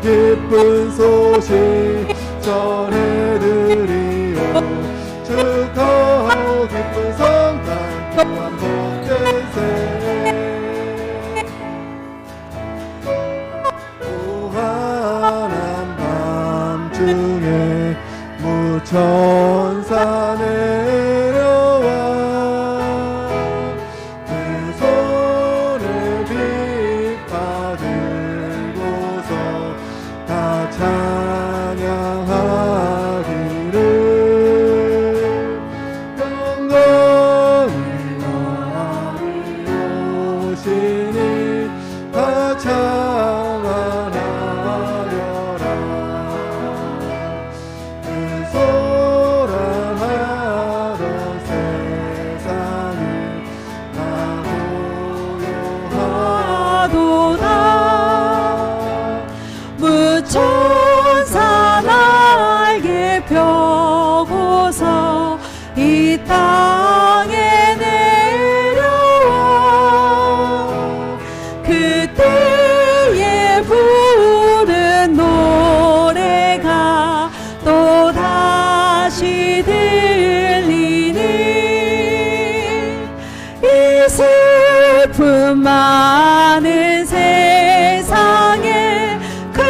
기쁜 소식 전해드리오. 축하하오 기쁜 성탄 또한 복된 새. 고한한 밤중에 무천사 내려와 그 손에 빛 받들고서 다 찬양하기를 영광이 많이 오시니 다 찬양하여라. 그 소란하던 세상이 다 고요하도다. 무천사 날개 펴고서 이 땅에 내려와 그때에 부른 노래가 또 다시 들리니 이 슬픔 많은 세상에 그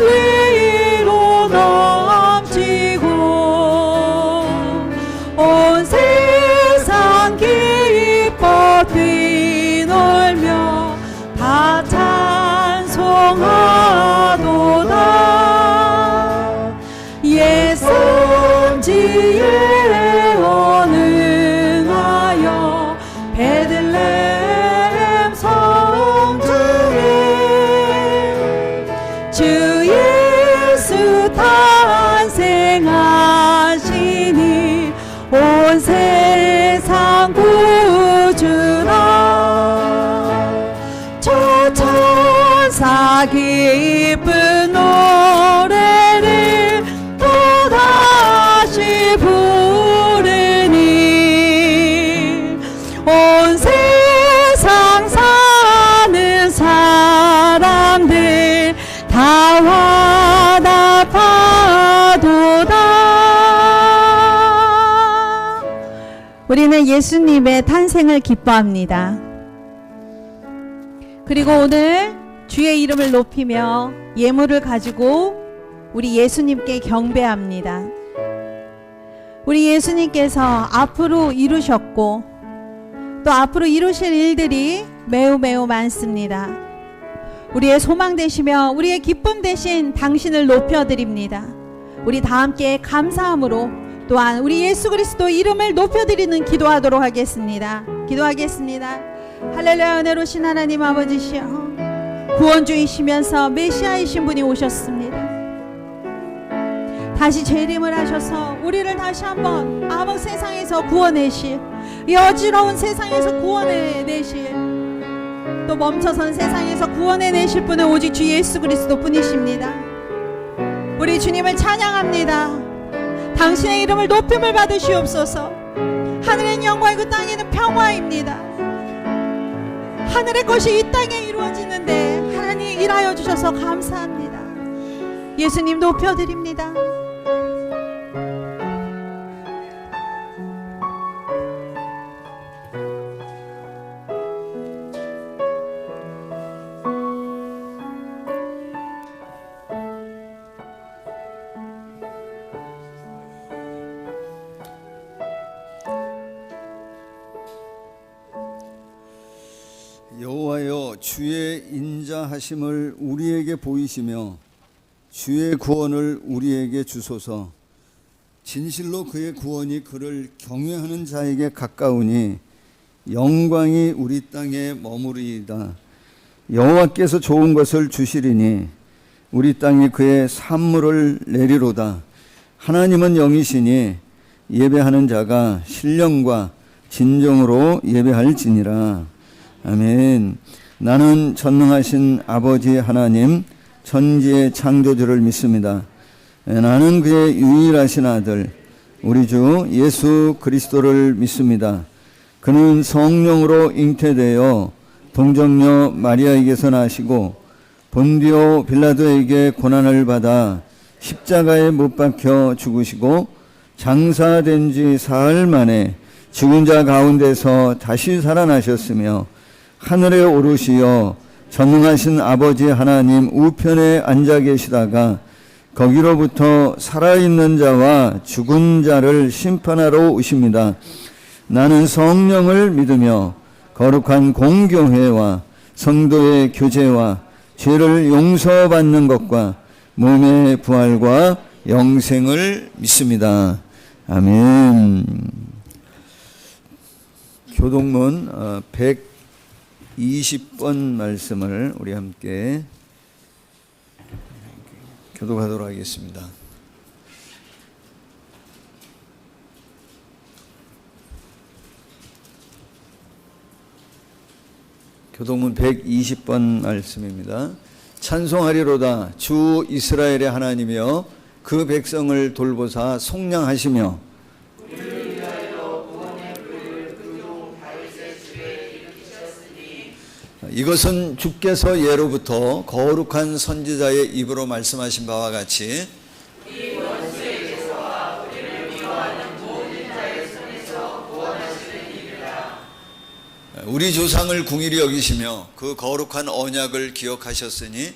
위로 넘치고 온 세상 기뻐 뛰놀며 다 찬송하도다. 예선지에 언능하여 베들레헴 성중에 주 예수 탄생하시니 온 세상 구주라. 저 천사 기쁜 노래를 또다시 부르니 온 세상 사는 사람들 다 화답하도다. 우리는 예수님의 탄생을 기뻐합니다. 그리고 오늘 주의 이름을 높이며 예물을 가지고 우리 예수님께 경배합니다. 우리 예수님께서 앞으로 이루셨고 또 앞으로 이루실 일들이 매우 많습니다. 우리의 소망 되시며 우리의 기쁨 되신 당신을 높여드립니다. 우리 다 함께 감사함으로 또한 우리 예수 그리스도 이름을 높여드리는 기도하도록 하겠습니다. 기도하겠습니다. 할렐루야. 은혜로우신 하나님 아버지시여, 구원주이시면서 메시아이신 분이 오셨습니다. 다시 재림을 하셔서 우리를 다시 한번 아무 세상에서 구원내실, 이 어지러운 세상에서 구원해내실, 또 멈춰선 세상에서 구원해내실 분은 오직 주 예수 그리스도 뿐이십니다. 우리 주님을 찬양합니다. 당신의 이름을 높임을 받으시옵소서. 하늘의 영광이 그 땅에는 평화입니다. 하늘의 것이 이 땅에 이루어지는데 하나님 일하여 주셔서 감사합니다. 예수님 높여드립니다. 여호와여, 주의 인자하심을 우리에게 보이시며 주의 구원을 우리에게 주소서. 진실로 그의 구원이 그를 경외하는 자에게 가까우니 영광이 우리 땅에 머무르이다. 여호와께서 좋은 것을 주시리니 우리 땅이 그의 산물을 내리로다. 하나님은 영이시니 예배하는 자가 신령과 진정으로 예배할지니라. 아멘. 나는 전능하신 아버지 하나님, 천지의 창조주를 믿습니다. 나는 그의 유일하신 아들 우리 주 예수 그리스도를 믿습니다. 그는 성령으로 잉태되어 동정녀 마리아에게서 나시고 본디오 빌라도에게 고난을 받아 십자가에 못 박혀 죽으시고 장사된 지 사흘 만에 죽은 자 가운데서 다시 살아나셨으며 하늘에 오르시어 전능하신 아버지 하나님 우편에 앉아 계시다가 거기로부터 살아있는 자와 죽은 자를 심판하러 오십니다. 나는 성령을 믿으며 거룩한 공교회와 성도의 교제와 죄를 용서받는 것과 몸의 부활과 영생을 믿습니다. 아멘. 교동문 120번 말씀을 우리 함께 교독하도록 하겠습니다. 교동문 120번 말씀입니다. 찬송하리로다 주 이스라엘의 하나님이여 그 백성을 돌보사 속량하시며 이것은 주께서 예로부터 거룩한 선지자의 입으로 말씀하신 바와 같이 우리 조상을 궁일이 여기시며 그 거룩한 언약을 기억하셨으니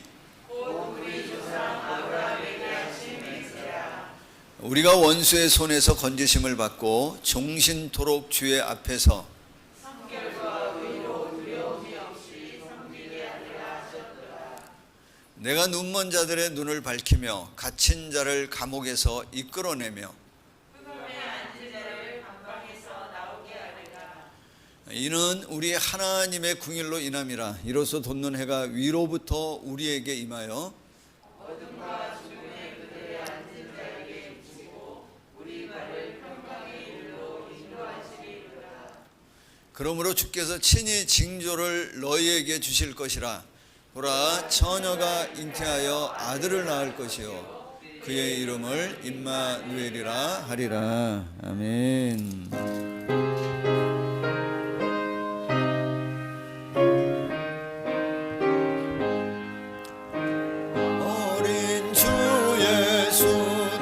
우리가 원수의 손에서 건지심을 받고 종신토록 주의 앞에서 내가 눈먼 자들의 눈을 밝히며 갇힌 자를 감옥에서 이끌어내며 이는 우리 하나님의 궁일로 인함이라. 이로써 돋는 해가 위로부터 우리에게 임하여 그러므로 주께서 친히 징조를 너희에게 주실 것이라. 보라, 처녀가 잉태하여 아들을 낳을 것이요 그의 이름을 임마누엘이라 하리라. 아멘. 어린 주 예수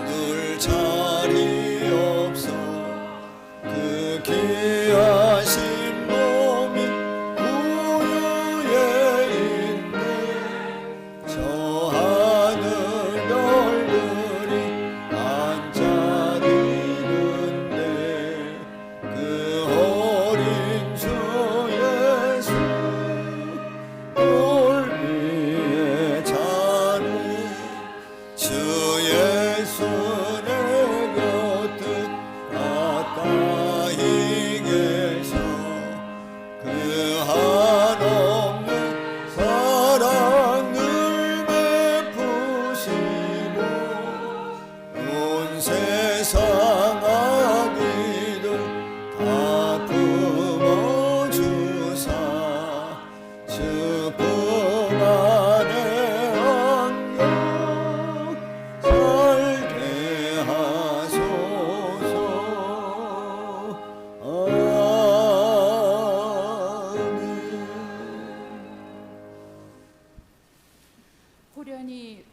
늘 자리 없어 그 귀하신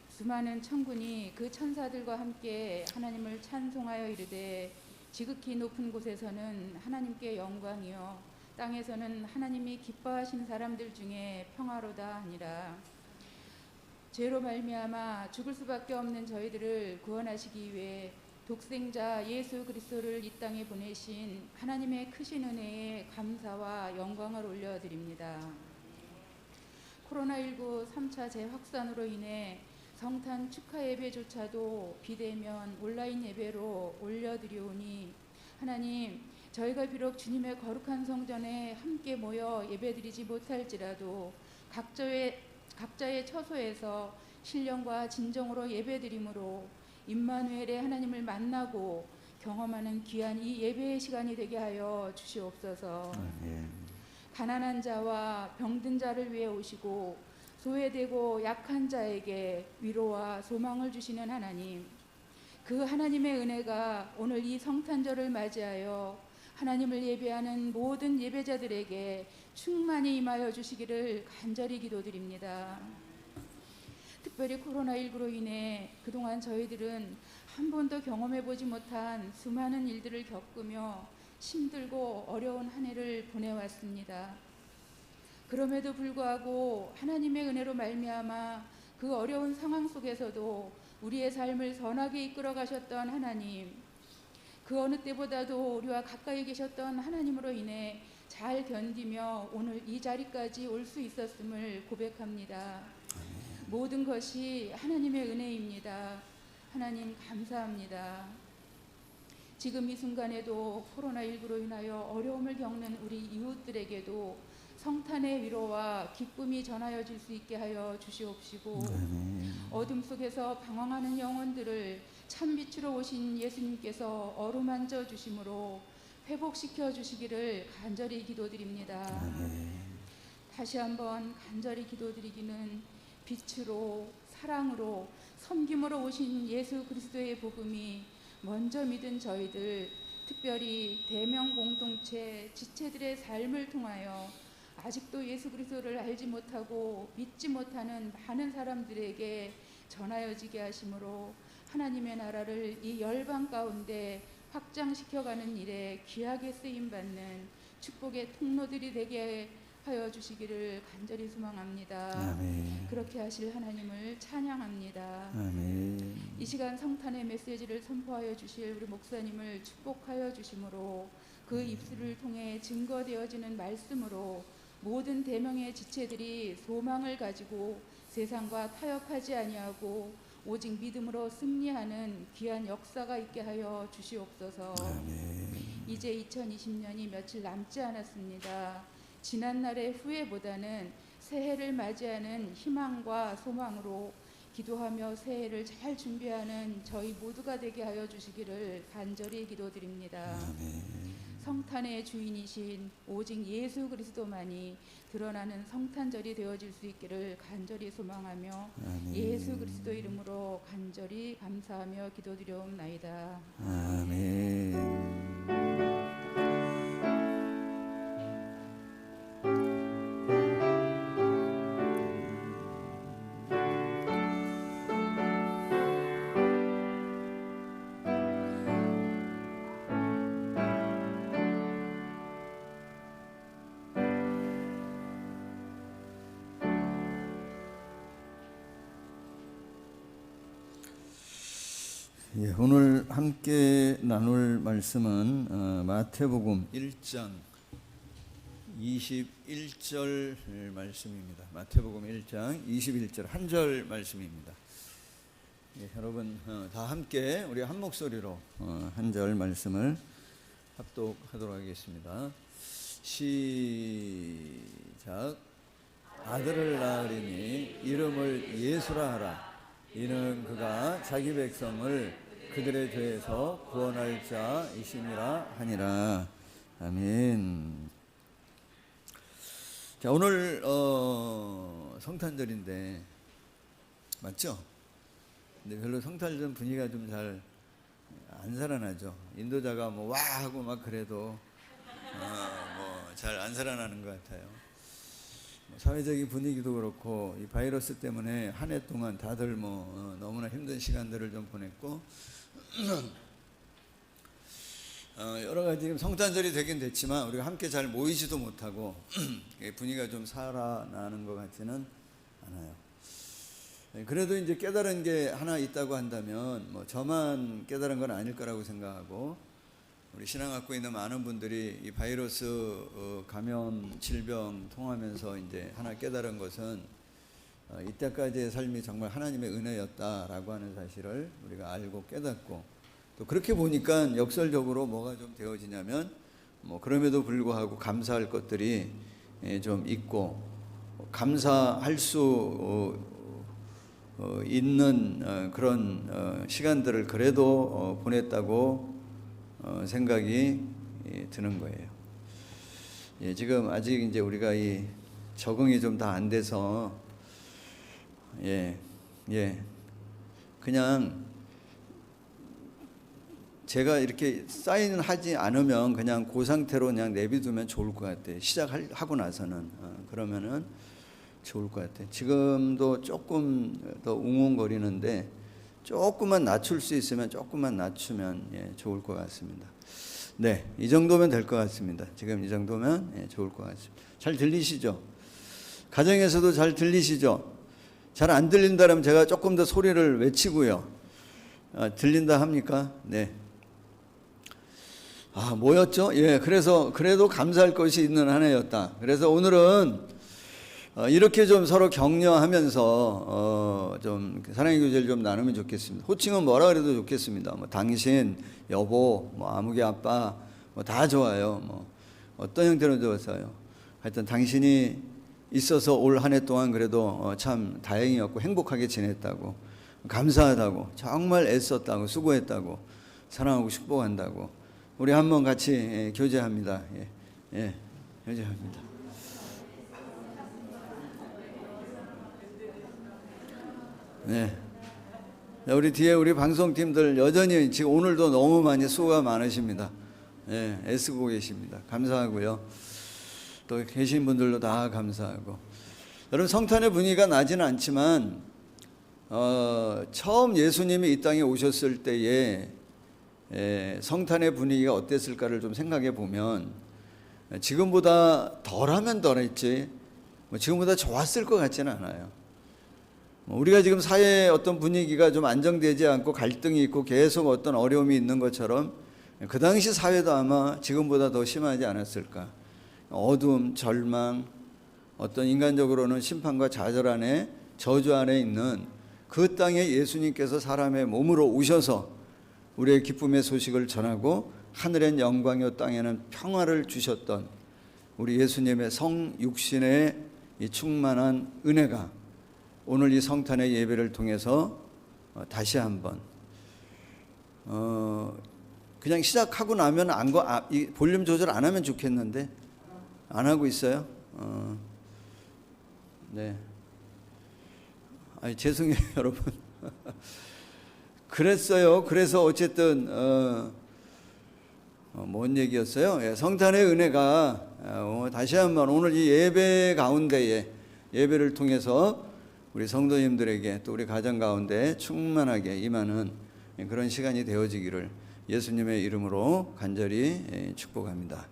수많은 천군이 그 천사들과 함께 하나님을 찬송하여 이르되 지극히 높은 곳에서는 하나님께 영광이요 땅에서는 하나님이 기뻐하신 사람들 중에 평화로다 하니라. 죄로 말미암아 죽을 수밖에 없는 저희들을 구원하시기 위해 독생자 예수 그리스도를 이 땅에 보내신 하나님의 크신 은혜에 감사와 영광을 올려드립니다. 코로나19 3차 재확산으로 인해 성탄 축하 예배조차도 비대면 온라인 예배로 올려드리오니 하나님, 저희가 비록 주님의 거룩한 성전에 함께 모여 예배드리지 못할지라도 각자의 처소에서 신령과 진정으로 예배드림으로 임마누엘의 하나님을 만나고 경험하는 귀한 이 예배의 시간이 되게 하여 주시옵소서. 가난한 자와 병든 자를 위해 오시고 소외되고 약한 자에게 위로와 소망을 주시는 하나님, 그 하나님의 은혜가 오늘 이 성탄절을 맞이하여 하나님을 예배하는 모든 예배자들에게 충만히 임하여 주시기를 간절히 기도드립니다. 특별히 코로나19로 인해 그동안 저희들은 한 번도 경험해보지 못한 수많은 일들을 겪으며 힘들고 어려운 한 해를 보내왔습니다. 그럼에도 불구하고 하나님의 은혜로 말미암아 그 어려운 상황 속에서도 우리의 삶을 선하게 이끌어 가셨던 하나님, 그 어느 때보다도 우리와 가까이 계셨던 하나님으로 인해 잘 견디며 오늘 이 자리까지 올 수 있었음을 고백합니다. 모든 것이 하나님의 은혜입니다. 하나님 감사합니다. 지금 이 순간에도 코로나19로 인하여 어려움을 겪는 우리 이웃들에게도 성탄의 위로와 기쁨이 전하여질 수 있게 하여 주시옵시고, 어둠 속에서 방황하는 영혼들을 참빛으로 오신 예수님께서 어루만져 주심으로 회복시켜 주시기를 간절히 기도드립니다. 다시 한번 간절히 기도드리기는 빛으로 사랑으로 섬김으로 오신 예수 그리스도의 복음이 먼저 믿은 저희들, 특별히 대명 공동체 지체들의 삶을 통하여 아직도 예수 그리스도를 알지 못하고 믿지 못하는 많은 사람들에게 전하여지게 하심으로 하나님의 나라를 이 열방 가운데 확장시켜가는 일에 귀하게 쓰임받는 축복의 통로들이 되게 하여 주시기를 간절히 소망합니다. 아멘. 그렇게 하실 하나님을 찬양합니다. 아멘. 이 시간 성탄의 메시지를 선포하여 주실 우리 목사님을 축복하여 주심으로 그 입술을 통해 증거되어지는 말씀으로 모든 대명의 지체들이 소망을 가지고 세상과 타협하지 아니하고 오직 믿음으로 승리하는 귀한 역사가 있게 하여 주시옵소서. 이제 2020년이 며칠 남지 않았습니다. 지난날의 후회보다는 새해를 맞이하는 희망과 소망으로 기도하며 새해를 잘 준비하는 저희 모두가 되게 하여 주시기를 간절히 기도드립니다. 성탄의 주인이신 오직 예수 그리스도만이 드러나는 성탄절이 되어질 수 있기를 간절히 소망하며 예수 그리스도 이름으로 간절히 감사하며 기도드려옵나이다. 아멘. 예, 오늘 함께 나눌 말씀은 마태복음 1장 21절 말씀입니다. 마태복음 1장 21절 한 절 말씀입니다. 예, 여러분 다 함께 우리 한 목소리로 한 절 말씀을 합독하도록 하겠습니다. 시작. 아들을 낳으리니 이름을 예수라 하라. 이는 그가 자기 백성을 그들의 죄에서 구원할 자이심이라 하니라. 아멘. 자, 오늘 성탄절인데 맞죠? 근데 별로 성탄절 분위기가 좀 잘 안 살아나죠. 인도자가 뭐 와 하고 막 그래도 뭐 잘 안 살아나는 것 같아요. 사회적인 분위기도 그렇고 이 바이러스 때문에 한 해 동안 다들 뭐 너무나 힘든 시간들을 좀 보냈고 여러 가지 지금 성탄절이 되긴 됐지만 우리가 함께 잘 모이지도 못하고 분위기가 좀 살아나는 것 같지는 않아요. 그래도 이제 깨달은 게 하나 있다고 한다면 뭐 저만 깨달은 건 아닐 거라고 생각하고 우리 신앙 갖고 있는 많은 분들이 이 바이러스 감염 질병 통하면서 이제 하나 깨달은 것은 이때까지의 삶이 정말 하나님의 은혜였다라고 하는 사실을 우리가 알고 깨닫고 또 그렇게 보니까 역설적으로 뭐가 좀 되어지냐면 뭐 그럼에도 불구하고 감사할 것들이 좀 있고 감사할 수 있는 그런 시간들을 그래도 보냈다고 생각이 드는 거예요. 예, 지금 아직 이제 우리가 이 적응이 좀 다 안 돼서 그냥 제가 이렇게 사인하지 않으면 그냥 그 상태로 그냥 내비두면 좋을 것 같아요. 시작하고 나서는 그러면은 좋을 것 같아요. 지금도 조금 더 웅웅거리는데 조금만 낮출 수 있으면 조금만 낮추면 좋을 것 같습니다. 네, 이 정도면 될 것 같습니다. 지금 이 정도면 좋을 것 같습니다. 잘 들리시죠? 가정에서도 잘 들리시죠? 잘 안 들린다면 제가 조금 더 소리를 외치고요. 들린다 합니까? 네. 뭐였죠? 그래서 그래도 감사할 것이 있는 한 해였다. 그래서 오늘은 이렇게 좀 서로 격려하면서 좀 사랑의 교제를 좀 나누면 좋겠습니다. 호칭은 뭐라 그래도 좋겠습니다. 뭐 당신, 여보, 뭐 아무개 아빠, 뭐 다 좋아요. 뭐 어떤 형태로 좋았어요. 하여튼 당신이 있어서 올 한 해 동안 그래도 참 다행이었고 행복하게 지냈다고, 감사하다고, 정말 애썼다고, 수고했다고, 사랑하고 축복한다고. 우리 한번 같이 교제합니다. 교제합니다. 네. 우리 뒤에 우리 방송팀들 여전히 지금 오늘도 너무 많이 수고가 많으십니다. 애쓰고 계십니다. 감사하고요. 또 계신 분들도 다 감사하고. 여러분 성탄의 분위기가 나지는 않지만 처음 예수님이 이 땅에 오셨을 때에 성탄의 분위기가 어땠을까를 좀 생각해 보면 지금보다 덜하면 덜했지 지금보다 좋았을 것 같지는 않아요. 우리가 지금 사회의 어떤 분위기가 좀 안정되지 않고 갈등이 있고 계속 어떤 어려움이 있는 것처럼 그 당시 사회도 아마 지금보다 더 심하지 않았을까. 어둠, 절망, 어떤 인간적으로는 심판과 좌절 안에 저주 안에 있는 그 땅에 예수님께서 사람의 몸으로 오셔서 우리의 기쁨의 소식을 전하고 하늘엔 영광이요 땅에는 평화를 주셨던 우리 예수님의 성육신의 이 충만한 은혜가 오늘 이 성탄의 예배를 통해서 다시 한번 그냥 시작하고 나면 이 볼륨 조절 안 하면 좋겠는데 안 하고 있어요. 네. 죄송해요 여러분. 그랬어요. 그래서 어쨌든 뭔 얘기였어요? 성탄의 은혜가 다시 한번 오늘 이 예배 가운데에 예배를 통해서 우리 성도님들에게 또 우리 가정 가운데 충만하게 임하는 그런 시간이 되어지기를 예수님의 이름으로 간절히 축복합니다.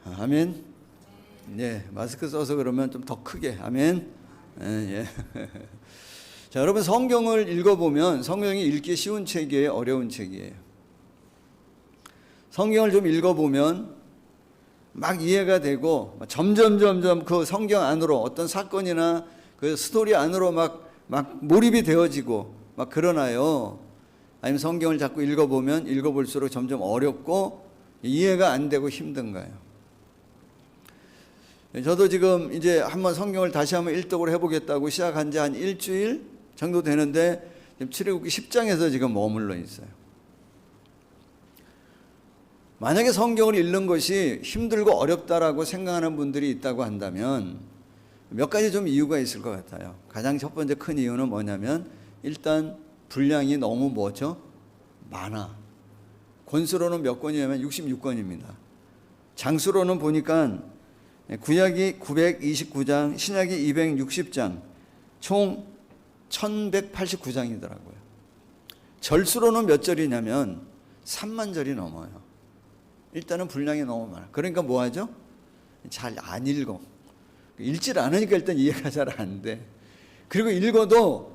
아멘. 네, 마스크 써서 그러면 좀 더 크게 아멘. 자, 여러분 성경을 읽어보면 성경이 읽기 쉬운 책이에요, 어려운 책이에요? 성경을 좀 읽어보면 막 이해가 되고 점점 그 성경 안으로 어떤 사건이나 그 스토리 안으로 막 몰입이 되어지고 막 그러나요? 아니면 성경을 자꾸 읽어보면 읽어볼수록 점점 어렵고 이해가 안 되고 힘든가요? 저도 지금 이제 한번 성경을 다시 한번 일독을 해보겠다고 시작한 지 한 일주일 정도 되는데 지금 출애굽기 10장에서 지금 머물러 있어요. 만약에 성경을 읽는 것이 힘들고 어렵다라고 생각하는 분들이 있다고 한다면 몇 가지 좀 이유가 있을 것 같아요. 가장 첫 번째 큰 이유는 뭐냐면 일단 분량이 너무 뭐죠? 많아. 권수로는 몇 권이냐면 66권입니다. 장수로는 보니까 구약이 929장, 신약이 260장, 총 1189장이더라고요. 절수로는 몇 절이냐면 3만 절이 넘어요. 일단은 분량이 너무 많아. 그러니까 뭐 하죠? 잘 안 읽어. 읽질 않으니까 일단 이해가 잘 안 돼. 그리고 읽어도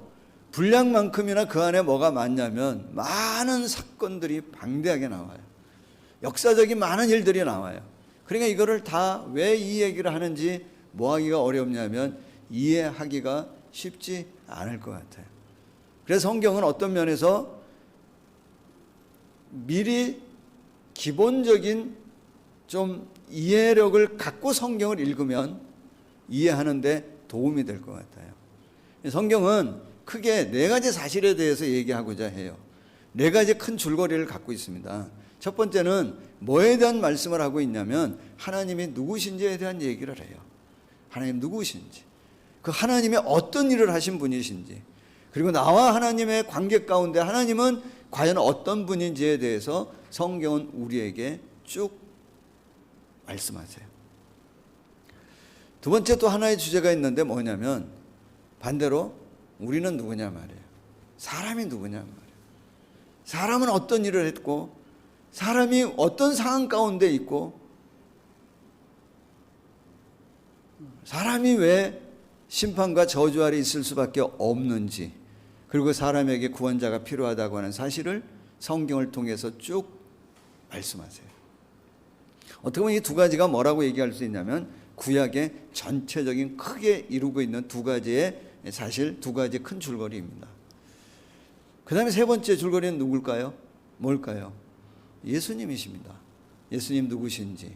분량만큼이나 그 안에 뭐가 많냐면 많은 사건들이 방대하게 나와요. 역사적인 많은 일들이 나와요. 그러니까 이거를 다 왜 이 얘기를 하는지 뭐 하기가 어렵냐면 이해하기가 쉽지 않을 것 같아요. 그래서 성경은 어떤 면에서 미리 기본적인 좀 이해력을 갖고 성경을 읽으면 이해하는데 도움이 될 것 같아요. 성경은 크게 네 가지 사실에 대해서 얘기하고자 해요. 네 가지 큰 줄거리를 갖고 있습니다. 첫 번째는 뭐에 대한 말씀을 하고 있냐면 하나님이 누구신지에 대한 얘기를 해요. 하나님 누구신지, 그 하나님이 어떤 일을 하신 분이신지, 그리고 나와 하나님의 관계 가운데 하나님은 과연 어떤 분인지에 대해서 성경은 우리에게 쭉 말씀하세요. 두 번째 또 하나의 주제가 있는데 뭐냐면 반대로 우리는 누구냐 말이에요. 사람이 누구냐 말이에요. 사람은 어떤 일을 했고 사람이 어떤 상황 가운데 있고 사람이 왜 심판과 저주 아래 있을 수밖에 없는지, 그리고 사람에게 구원자가 필요하다고 하는 사실을 성경을 통해서 쭉 말씀하세요. 어떻게 보면 이 두 가지가 뭐라고 얘기할 수 있냐면 구약의 전체적인 크게 이루고 있는 두 가지의 사실, 두 가지 큰 줄거리입니다. 그 다음에 세 번째 줄거리는 누굴까요? 뭘까요? 예수님이십니다. 예수님 누구신지,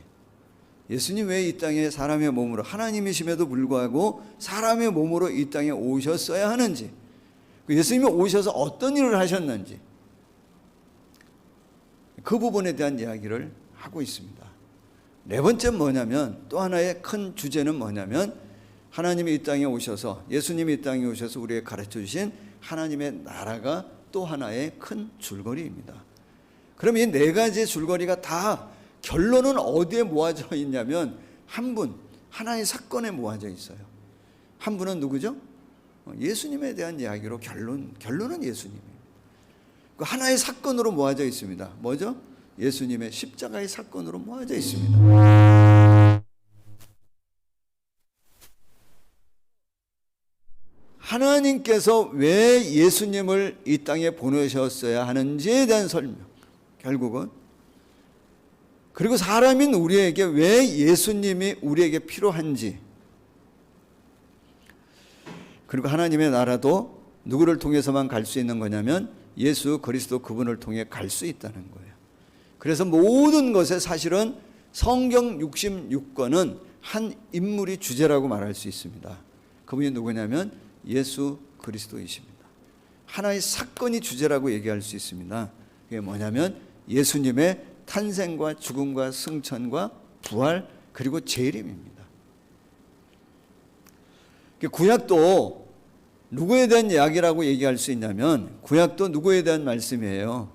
예수님 왜 이 땅에 사람의 몸으로, 하나님이심에도 불구하고 사람의 몸으로 이 땅에 오셨어야 하는지, 예수님이 오셔서 어떤 일을 하셨는지, 그 부분에 대한 이야기를 하고 있습니다. 네 번째는 뭐냐면, 또 하나의 큰 주제는 뭐냐면 하나님이 이 땅에 오셔서, 예수님이 이 땅에 오셔서 우리에게 가르쳐 주신 하나님의 나라가 또 하나의 큰 줄거리입니다. 그럼 이 네 가지의 줄거리가 다 결론은 어디에 모아져 있냐면 한 분, 하나의 사건에 모아져 있어요. 한 분은 누구죠? 예수님에 대한 이야기로 결론은 예수님입니다. 그 하나의 사건으로 모아져 있습니다. 뭐죠? 예수님의 십자가의 사건으로 모아져 있습니다. 하나님께서 왜 예수님을 이 땅에 보내셨어야 하는지에 대한 설명, 결국은, 그리고 사람인 우리에게 왜 예수님이 우리에게 필요한지, 그리고 하나님의 나라도 누구를 통해서만 갈 수 있는 거냐면 예수 그리스도 그분을 통해 갈 수 있다는 거예요. 그래서 모든 것에 사실은 성경 66권은 한 인물이 주제라고 말할 수 있습니다. 그분이 누구냐면 예수 그리스도이십니다. 하나의 사건이 주제라고 얘기할 수 있습니다. 그게 뭐냐면 예수님의 탄생과 죽음과 승천과 부활, 그리고 재림입니다. 구약도 누구에 대한 이야기라고 얘기할 수 있냐면 구약도 누구에 대한 말씀이에요?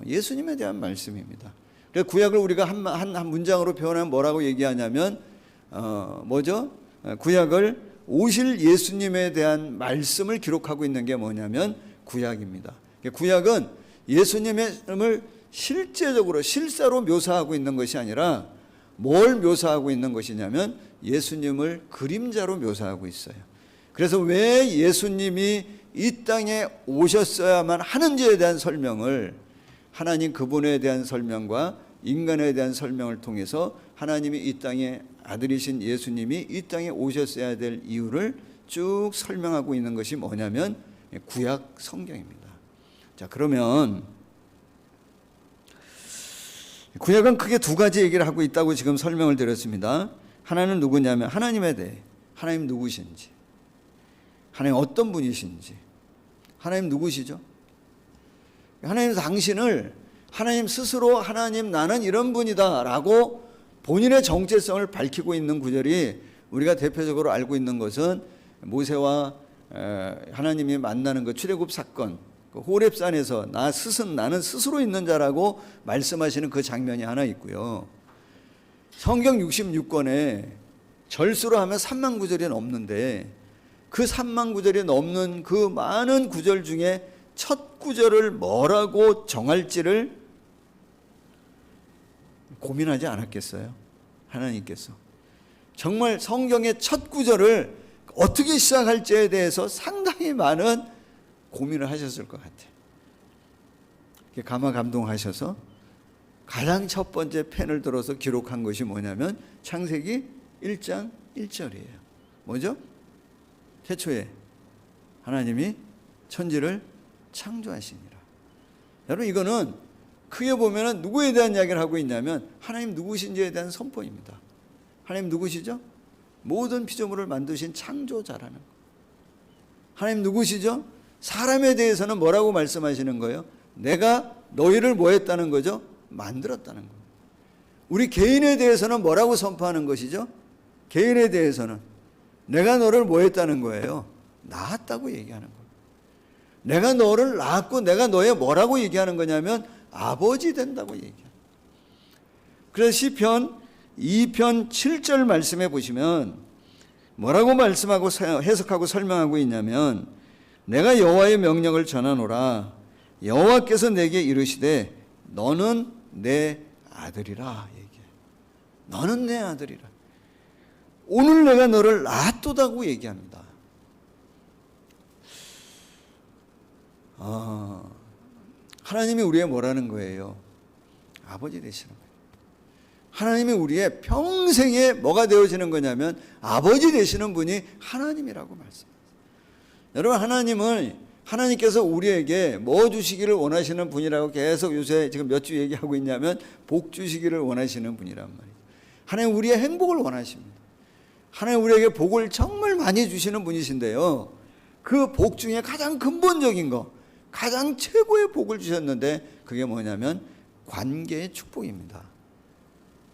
예수님에 대한 말씀입니다. 그래서 구약을 우리가 한 문장으로 표현하면 뭐라고 얘기하냐면 뭐죠? 구약을 오실 예수님에 대한 말씀을 기록하고 있는 게 뭐냐면 구약입니다. 구약은 예수님을 실제적으로 실사로 묘사하고 있는 것이 아니라 뭘 묘사하고 있는 것이냐면 예수님을 그림자로 묘사하고 있어요. 그래서 왜 예수님이 이 땅에 오셨어야만 하는지에 대한 설명을, 하나님 그분에 대한 설명과 인간에 대한 설명을 통해서 하나님이 이 땅에 아들이신 예수님이 이 땅에 오셨어야 될 이유를 쭉 설명하고 있는 것이 뭐냐면 구약 성경입니다. 자, 그러면 구약은 크게 두 가지 얘기를 하고 있다고 지금 설명을 드렸습니다. 하나는 누구냐면 하나님에 대해, 하나님 누구신지, 하나님 어떤 분이신지, 하나님 누구시죠? 하나님 당신을, 하나님 스스로 하나님 나는 이런 분이다 라고 본인의 정체성을 밝히고 있는 구절이, 우리가 대표적으로 알고 있는 것은 모세와 하나님이 만나는 그 출애굽 사건, 그 호렙산에서 나는 스스로 있는 자라고 말씀하시는 그 장면이 하나 있고요. 성경 66권에 절수로 하면 3만 구절이 넘는데 그 3만 구절이 넘는 그 많은 구절 중에 첫 구절을 뭐라고 정할지를 고민하지 않았겠어요? 하나님께서 정말 성경의 첫 구절을 어떻게 시작할지에 대해서 상당히 많은 고민을 하셨을 것 같아요. 감화감동하셔서 가장 첫 번째 펜을 들어서 기록한 것이 뭐냐면 창세기 1장 1절이에요. 뭐죠? 태초에 하나님이 천지를 창조하시니라. 여러분, 이거는 크게 보면 누구에 대한 이야기를 하고 있냐면 하나님 누구신지에 대한 선포입니다. 하나님 누구시죠? 모든 피조물을 만드신 창조자라는 거. 하나님 누구시죠? 사람에 대해서는 뭐라고 말씀하시는 거예요? 내가 너희를 뭐 했다는 거죠? 만들었다는 거예요. 우리 개인에 대해서는 뭐라고 선포하는 것이죠? 개인에 대해서는 내가 너를 뭐 했다는 거예요? 낳았다고 얘기하는 거예요. 내가 너를 낳았고 내가 너의 뭐라고 얘기하는 거냐면 아버지 된다고 얘기해요. 그래서 시편 2편 7절 말씀해 보시면 뭐라고 말씀하고 해석하고 설명하고 있냐면 내가 여호와의 명령을 전하노라. 여호와께서 내게 이르시되 너는 내 아들이라 얘기해. 너는 내 아들이라. 오늘 내가 너를 낳았도다고 얘기합니다. 하나님이 우리의 뭐라는 거예요? 아버지 되시는 거예요. 하나님이 우리의 평생에 뭐가 되어지는 거냐면 아버지 되시는 분이 하나님이라고 말씀합니다. 여러분, 하나님께서 우리에게 뭐 주시기를 원하시는 분이라고 계속 요새 지금 몇 주 얘기하고 있냐면 복 주시기를 원하시는 분이란 말이에요. 하나님 우리의 행복을 원하십니다. 하나님 우리에게 복을 정말 많이 주시는 분이신데요. 그 복 중에 가장 근본적인 거, 가장 최고의 복을 주셨는데 그게 뭐냐면 관계의 축복입니다.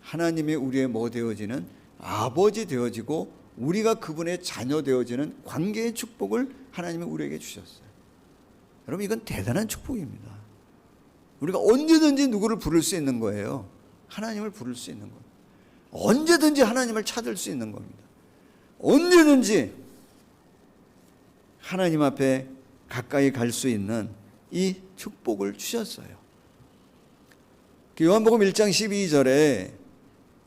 하나님이 우리의 뭐 되어지는 아버지 되어지고 우리가 그분의 자녀 되어지는 관계의 축복을 하나님이 우리에게 주셨어요. 여러분, 이건 대단한 축복입니다. 우리가 언제든지 누구를 부를 수 있는 거예요. 하나님을 부를 수 있는 겁니다. 언제든지 하나님을 찾을 수 있는 겁니다. 언제든지 하나님 앞에 가까이 갈 수 있는 이 축복을 주셨어요. 요한복음 1장 12절에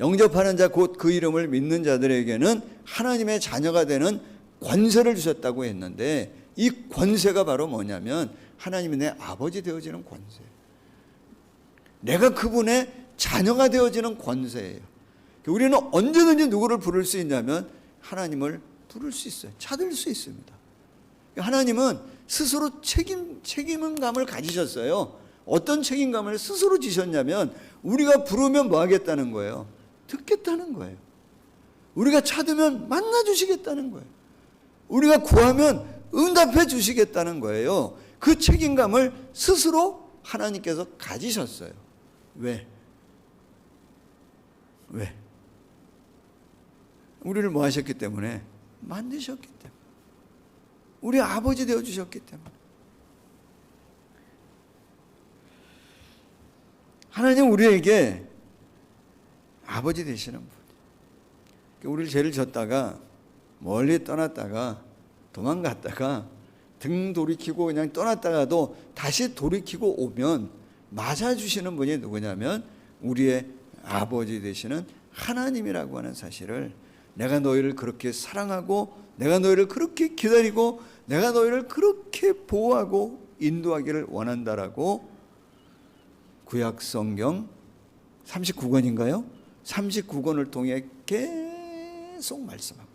영접하는 자 곧 그 이름을 믿는 자들에게는 하나님의 자녀가 되는 권세를 주셨다고 했는데 이 권세가 바로 뭐냐면 하나님이 내 아버지 되어지는 권세, 내가 그분의 자녀가 되어지는 권세예요. 우리는 언제든지 누구를 부를 수 있냐면 하나님을 부를 수 있어요. 찾을 수 있습니다. 하나님은 스스로 책임감을 가지셨어요. 어떤 책임감을 스스로 지셨냐면 우리가 부르면 뭐 하겠다는 거예요? 듣겠다는 거예요. 우리가 찾으면 만나주시겠다는 거예요. 우리가 구하면 응답해 주시겠다는 거예요. 그 책임감을 스스로 하나님께서 가지셨어요. 왜? 우리를 뭐 하셨기 때문에? 만드셨기 때문에. 우리 아버지 되어주셨기 때문에. 하나님 우리에게 아버지 되시는 분. 우리를 죄를 졌다가 멀리 떠났다가 도망갔다가 등 돌이키고 그냥 떠났다가도 다시 돌이키고 오면 맞아주시는 분이 누구냐면 우리의 아버지 되시는 하나님이라고 하는 사실을, 내가 너희를 그렇게 사랑하고 내가 너희를 그렇게 기다리고 내가 너희를 그렇게 보호하고 인도하기를 원한다라고 구약 성경 39권인가요? 39권을 통해 계속 말씀하고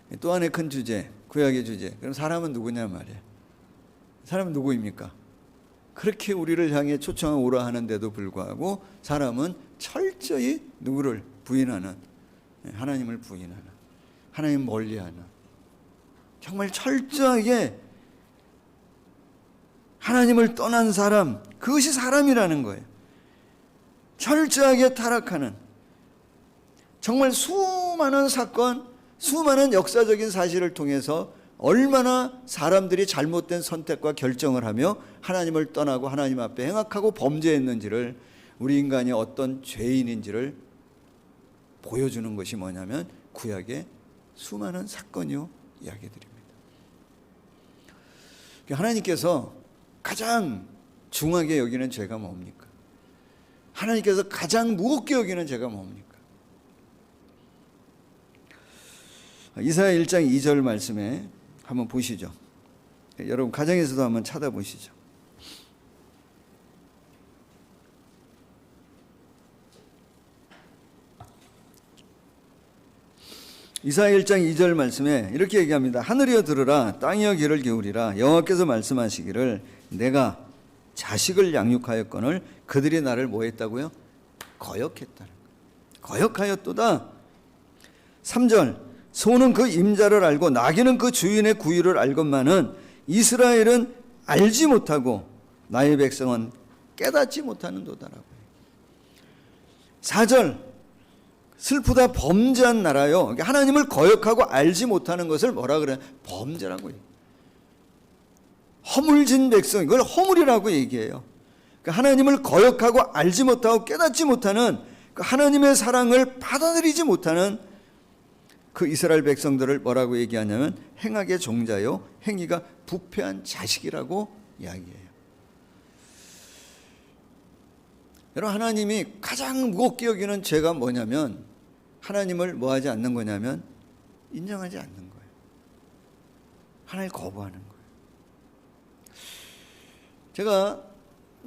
있어요. 또 하나의 큰 주제, 구약의 주제. 그럼 사람은 누구냐 말이에요. 사람은 누구입니까? 그렇게 우리를 향해 초청을 오라 하는데도 불구하고 사람은 철저히 누구를 부인하는, 하나님을 부인하는, 하나님 멀리하는, 정말 철저하게 하나님을 떠난 사람, 그것이 사람이라는 거예요. 철저하게 타락하는, 정말 수많은 사건, 수많은 역사적인 사실을 통해서 얼마나 사람들이 잘못된 선택과 결정을 하며 하나님을 떠나고 하나님 앞에 행악하고 범죄했는지를, 우리 인간이 어떤 죄인인지를 보여주는 것이 뭐냐면 구약의 수많은 사건이요 이야기들입니다. 하나님께서 가장 중하게 여기는 죄가 뭡니까? 하나님께서 가장 무겁게 여기는 죄가 뭡니까? 이사야 1장 2절 말씀에 한번 보시죠. 여러분 가정에서도 한번 찾아보시죠. 이사야 1장 2절 말씀에 이렇게 얘기합니다. 하늘이여 들으라, 땅이여 귀를 기울이라. 여호와께서 말씀하시기를 내가 자식을 양육하였거늘 그들이 나를 뭐 했다고요? 거역했다는 거예요. 거역하였도다. 3절 소는 그 임자를 알고 나귀는 그 주인의 구유를 알건만은 이스라엘은 알지 못하고 나의 백성은 깨닫지 못하는도다라고. 4절 슬프다 범죄한 나라요. 하나님을 거역하고 알지 못하는 것을 뭐라 그래요? 범죄라고 해요. 허물진 백성, 이걸 허물이라고 얘기해요. 하나님을 거역하고 알지 못하고 깨닫지 못하는, 하나님의 사랑을 받아들이지 못하는 그 이스라엘 백성들을 뭐라고 얘기하냐면 행악의 종자요 행위가 부패한 자식이라고 이야기해요. 여러분, 하나님이 가장 무겁게 여기는 죄가 뭐냐면 하나님을 뭐하지 않는 거냐면 인정하지 않는 거예요. 하나님을 거부하는 거예요. 제가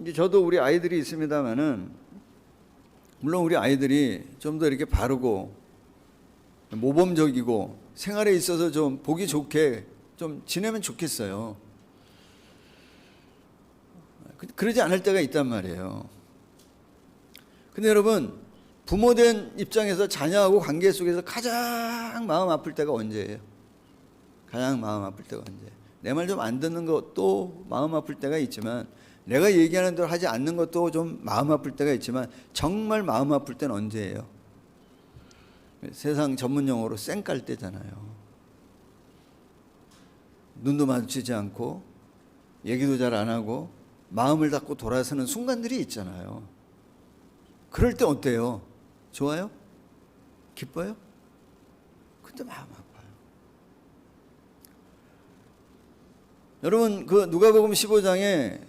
이제 저도 우리 아이들이 있습니다만은 물론 우리 아이들이 좀 더 이렇게 바르고 모범적이고 생활에 있어서 좀 보기 좋게 좀 지내면 좋겠어요. 그러지 않을 때가 있단 말이에요. 근데 여러분, 부모된 입장에서 자녀하고 관계 속에서 가장 마음 아플 때가 언제예요? 가장 마음 아플 때가 언제예요? 내 말 좀 안 듣는 것도 마음 아플 때가 있지만, 내가 얘기하는 대로 하지 않는 것도 좀 마음 아플 때가 있지만, 정말 마음 아플 때는 언제예요? 세상 전문 용어로 쌩깔 때잖아요. 눈도 마주치지 않고 얘기도 잘 안 하고 마음을 닫고 돌아서는 순간들이 있잖아요. 그럴 때 어때요? 좋아요? 기뻐요? 근데 마음 아파요. 여러분, 그 누가복음 15장에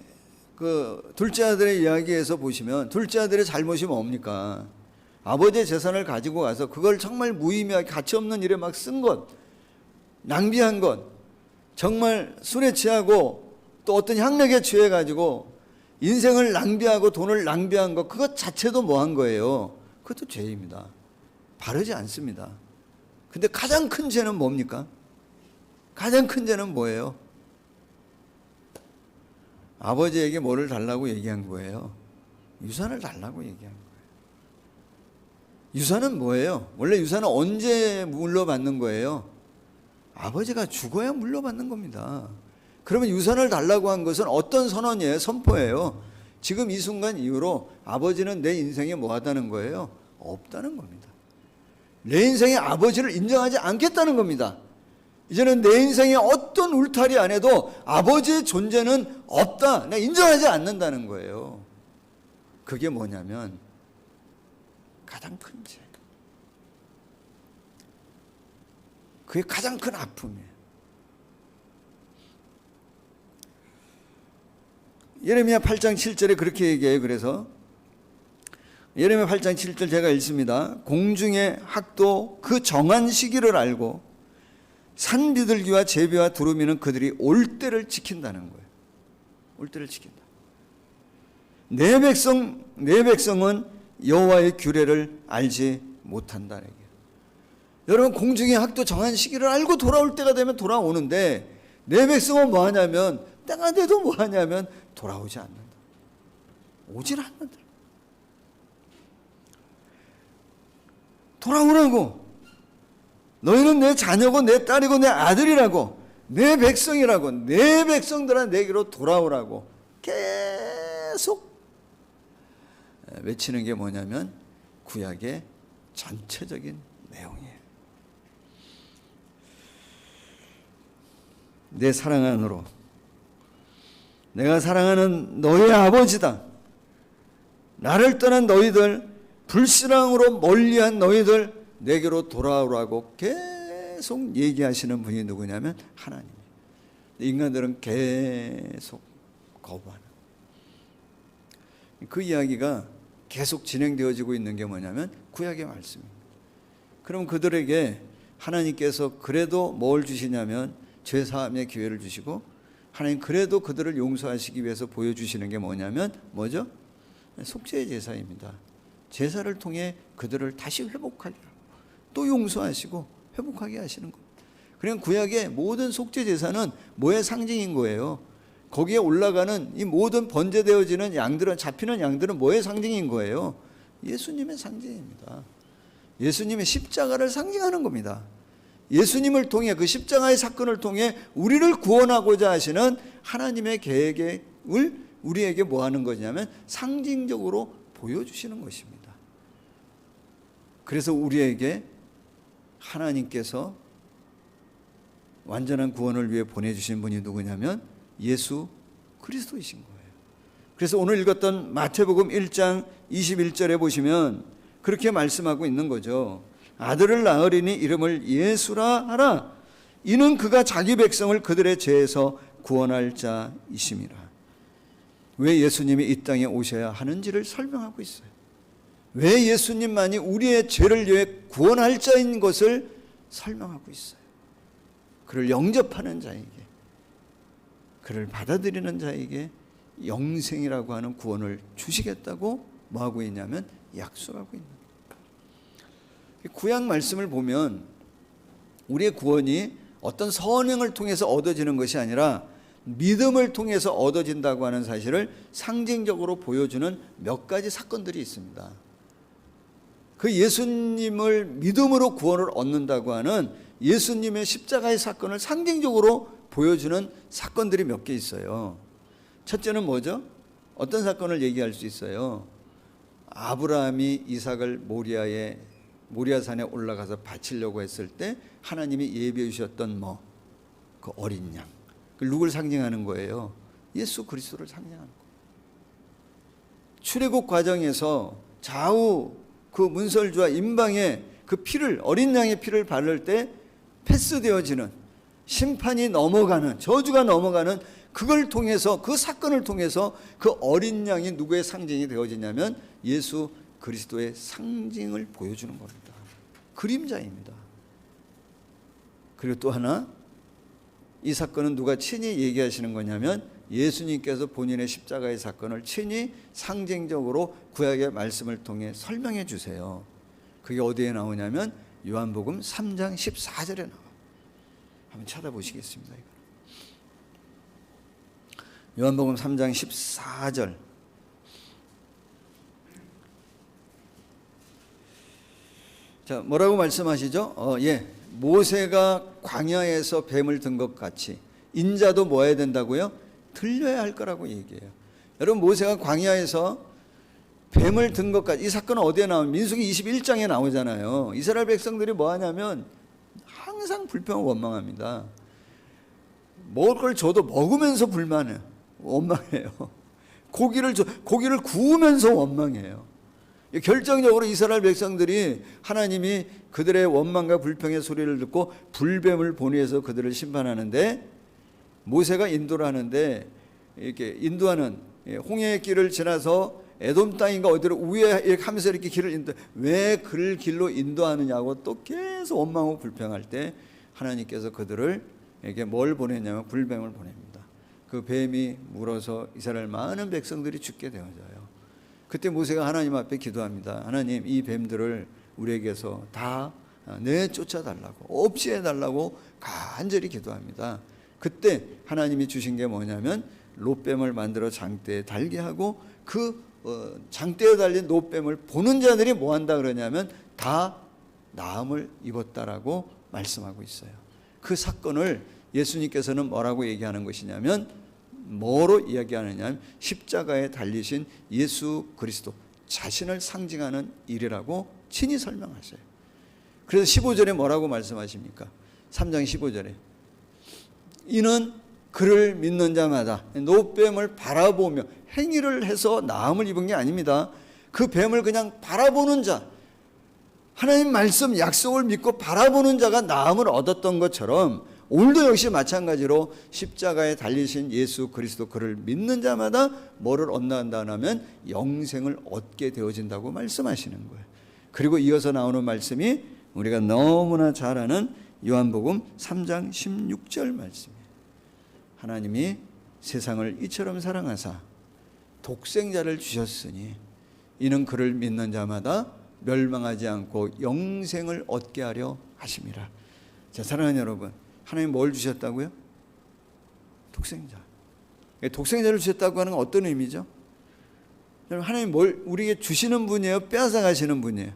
그 둘째 아들의 이야기에서 보시면 둘째 아들의 잘못이 뭡니까? 아버지의 재산을 가지고 가서 그걸 정말 무의미하게 가치 없는 일에 막 쓴 것, 낭비한 것, 정말 술에 취하고 또 어떤 향락에 취해가지고 인생을 낭비하고 돈을 낭비한 것, 그것 자체도 뭐한 거예요? 그것도 죄입니다. 바르지 않습니다. 근데 가장 큰 죄는 뭡니까? 가장 큰 죄는 뭐예요? 아버지에게 뭐를 달라고 얘기한 거예요? 유산을 달라고 얘기한 거예요. 유산은 뭐예요? 원래 유산은 언제 물려받는 거예요? 아버지가 죽어야 물려받는 겁니다. 그러면 유산을 달라고 한 것은 어떤 선언이에요? 선포예요. 지금 이 순간 이후로 아버지는 내 인생에 뭐 하다는 거예요? 없다는 겁니다. 내 인생에 아버지를 인정하지 않겠다는 겁니다. 이제는 내 인생에 어떤 울타리 안에도 아버지의 존재는 없다. 내가 인정하지 않는다는 거예요. 그게 뭐냐면 가장 큰 죄. 그게 가장 큰 아픔이에요. 예레미야 8장 7절에 그렇게 얘기해요. 그래서 예레미야 8장 7절 제가 읽습니다. 공중의 학도 그 정한 시기를 알고 산 비둘기와 제비와 두루미는 그들이 올 때를 지킨다는 거예요. 올 때를 지킨다. 내 백성은 여호와의 규례를 알지 못한다. 여러분, 공중의 학도 정한 시기를 알고 돌아올 때가 되면 돌아오는데 내 백성은 뭐 하냐면 때가 돼도 뭐 하냐면 돌아오지 않는다. 오질 않는다. 돌아오라고. 너희는 내 자녀고 내 딸이고 내 아들이라고, 내 백성이라고, 내 백성들아 내게로 돌아오라고 계속 외치는 게 뭐냐면 구약의 전체적인 내용이에요. 내 사랑 안으로, 내가 사랑하는 너희 아버지다. 나를 떠난 너희들, 불신앙으로 멀리한 너희들 내게로 돌아오라고 계속 얘기하시는 분이 누구냐면 하나님이에요. 인간들은 계속 거부하는 그 이야기가 계속 진행되어지고 있는 게 뭐냐면 구약의 말씀입니다. 그럼 그들에게 하나님께서 그래도 뭘 주시냐면 죄사함의 기회를 주시고, 하나님 그래도 그들을 용서하시기 위해서 보여주시는 게 뭐냐면 뭐죠? 속죄의 제사입니다. 제사를 통해 그들을 다시 회복하게 하고 또 용서하시고 회복하게 하시는 겁니다. 그냥 구약의 모든 속죄 제사는 뭐의 상징인 거예요? 거기에 올라가는 이 모든 번제되어지는 양들은, 잡히는 양들은 뭐의 상징인 거예요? 예수님의 상징입니다. 예수님의 십자가를 상징하는 겁니다. 예수님을 통해, 그 십자가의 사건을 통해 우리를 구원하고자 하시는 하나님의 계획을 우리에게 뭐 하는 거냐면 상징적으로 보여주시는 것입니다. 그래서 우리에게 하나님께서 완전한 구원을 위해 보내주신 분이 누구냐면 예수 그리스도이신 거예요. 그래서 오늘 읽었던 마태복음 1장 21절에 보시면 그렇게 말씀하고 있는 거죠. 아들을 낳으리니 이름을 예수라 하라. 이는 그가 자기 백성을 그들의 죄에서 구원할 자이심이라. 왜 예수님이 이 땅에 오셔야 하는지를 설명하고 있어요. 왜 예수님만이 우리의 죄를 위해 구원할 자인 것을 설명하고 있어요. 그를 영접하는 자에게, 그를 받아들이는 자에게 영생이라고 하는 구원을 주시겠다고 뭐하고 있냐면 약속하고 있는 거예요. 구약 말씀을 보면 우리의 구원이 어떤 선행을 통해서 얻어지는 것이 아니라 믿음을 통해서 얻어진다고 하는 사실을 상징적으로 보여주는 몇 가지 사건들이 있습니다. 그 예수님을 믿음으로 구원을 얻는다고 하는 예수님의 십자가의 사건을 상징적으로 보여주는 사건들이 몇 개 있어요. 첫째는 뭐죠? 어떤 사건을 얘기할 수 있어요? 아브라함이 이삭을 모리아산에 올라가서 바치려고 했을 때 하나님이 예비해 주셨던 그 어린 양, 그 누굴 상징하는 거예요? 예수 그리스도를 상징하는 거예요. 출애굽 과정에서 좌우 그 문설주와 임방의 그 피를, 어린 양의 피를 바를 때 패스되어지는, 심판이 넘어가는, 저주가 넘어가는, 그걸 통해서, 그 사건을 통해서 그 어린 양이 누구의 상징이 되어지냐면 예수 그리스도의 상징을 보여주는 겁니다. 그림자입니다. 그리고 또 하나, 이 사건은 누가 친히 얘기하시는 거냐면 예수님께서 본인의 십자가의 사건을 친히 상징적으로 구약의 말씀을 통해 설명해 주세요. 그게 어디에 나오냐면 요한복음 3장 14절에 나와요. 한번 찾아보시겠습니다. 요한복음 3장 14절. 자, 뭐라고 말씀하시죠? 모세가 광야에서 뱀을 든 것 같이 인자도 뭐 해야 된다고요? 들려야 할 거라고 얘기해요. 여러분, 모세가 광야에서 뱀을 든 것 같이, 이 사건은 어디에 나오면 민수기 21장에 나오잖아요. 이스라엘 백성들이 뭐 하냐면 항상 불평을 원망합니다. 먹을 걸 줘도 먹으면서 원망해요. 고기를 구우면서 원망해요. 결정적으로 이스라엘 백성들이 하나님이 그들의 원망과 불평의 소리를 듣고 불뱀을 보내서 그들을 심판하는데, 모세가 인도를 하는데 이렇게 인도하는 홍해의 길을 지나서 에돔 땅인가 어디로 우에 이렇게 하면서 이렇게 길을 왜 그 길로 인도하느냐고 또 계속 원망하고 불평할 때 하나님께서 그들에게 뭘 보냈냐면 불뱀을 보냅니다. 그 뱀이 물어서 이스라엘 많은 백성들이 죽게 되어져요. 그때 모세가 하나님 앞에 기도합니다. 하나님, 이 뱀들을 우리에게서 다 내쫓아달라고, 없이 해달라고 간절히 기도합니다. 그때 하나님이 주신 게 뭐냐면 롯뱀을 만들어 장대에 달게 하고, 그 장대에 달린 롯뱀을 보는 자들이 뭐 한다 그러냐면 다 나음을 입었다라고 말씀하고 있어요. 그 사건을 예수님께서는 뭐라고 얘기하는 것이냐면, 뭐로 이야기하느냐면 십자가에 달리신 예수 그리스도 자신을 상징하는 일이라고 친히 설명하세요. 그래서 15절에 뭐라고 말씀하십니까? 3장 15절에 이는 그를 믿는 자마다, 롯뱀을 바라보며 행위를 해서 나음을 입은 게 아닙니다. 그 뱀을 그냥 바라보는 자, 하나님 말씀 약속을 믿고 바라보는 자가 나음을 얻었던 것처럼 오늘도 역시 마찬가지로 십자가에 달리신 예수 그리스도, 그를 믿는 자마다 뭐를 얻는다 하면 영생을 얻게 되어진다고 말씀하시는 거예요. 그리고 이어서 나오는 말씀이 우리가 너무나 잘 아는 요한복음 3장 16절 말씀이에요. 하나님이 세상을 이처럼 사랑하사 독생자를 주셨으니 이는 그를 믿는 자마다 멸망하지 않고 영생을 얻게 하려 하심이라. 자, 사랑하는 여러분, 하나님 뭘 주셨다고요? 독생자. 독생자를 주셨다고 하는 건 어떤 의미죠? 여러분, 하나님 뭘 우리에게 주시는 분이에요? 빼앗아 가시는 분이에요?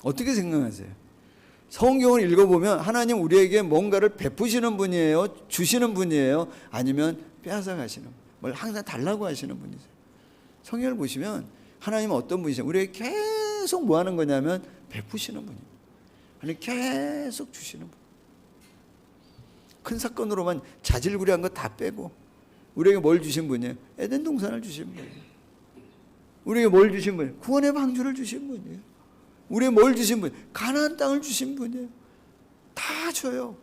어떻게 생각하세요? 성경을 읽어보면 하나님 우리에게 뭔가를 베푸시는 분이에요? 주시는 분이에요? 아니면 빼앗아 가시는 분? 뭘 항상 달라고 하시는 분이세요? 성경을 보시면 하나님은 어떤 분이세요? 우리에게 계속 뭐 하는 거냐면 베푸시는 분입니다. 하나님 계속 주시는 분. 큰 사건으로만 자질구레한 거 다 빼고 우리에게 뭘 주신 분이에요? 에덴 동산을 주신 분이에요. 우리에게 뭘 주신 분이에요? 구원의 방주를 주신 분이에요. 우리에 뭘 주신 분? 가나안 땅을 주신 분이에요. 다 줘요.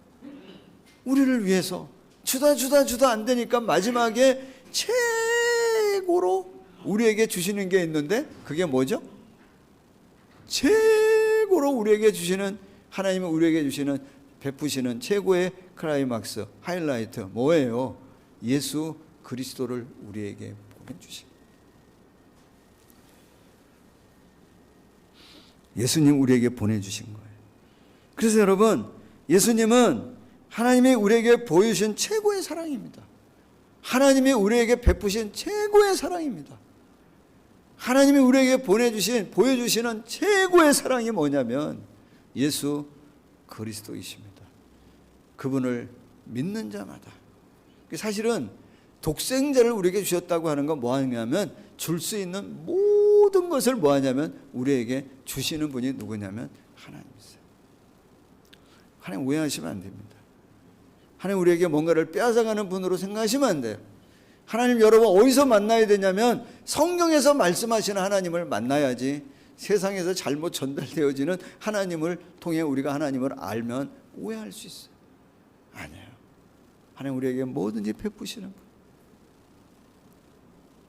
우리를 위해서. 주다 안 되니까 마지막에 최고로 우리에게 주시는 게 있는데 그게 뭐죠? 최고로 우리에게 주시는, 하나님은 우리에게 주시는, 베푸시는 최고의 클라이막스, 하이라이트 뭐예요? 예수 그리스도를 우리에게 보내주신, 예수님 우리에게 보내주신 거예요. 그래서 여러분, 예수님은 하나님이 우리에게 보여주신 최고의 사랑입니다. 하나님이 우리에게 베푸신 최고의 사랑입니다. 하나님이 우리에게 보여주시는 최고의 사랑이 뭐냐면 예수 그리스도이십니다. 그분을 믿는 자마다. 사실은 독생자를 우리에게 주셨다고 하는 건 뭐 하냐면, 줄 수 있는 모든 것을 뭐 하냐면 우리에게 주시는 분이 누구냐면 하나님이세요. 하나님 오해하시면 안 됩니다. 하나님 우리에게 뭔가를 빼앗아가는 분으로 생각하시면 안 돼요. 하나님 여러분 어디서 만나야 되냐면 성경에서 말씀하시는 하나님을 만나야지, 세상에서 잘못 전달되어지는 하나님을 통해 우리가 하나님을 알면 오해할 수 있어요. 아니에요. 하나님 우리에게 뭐든지 베푸시는 분.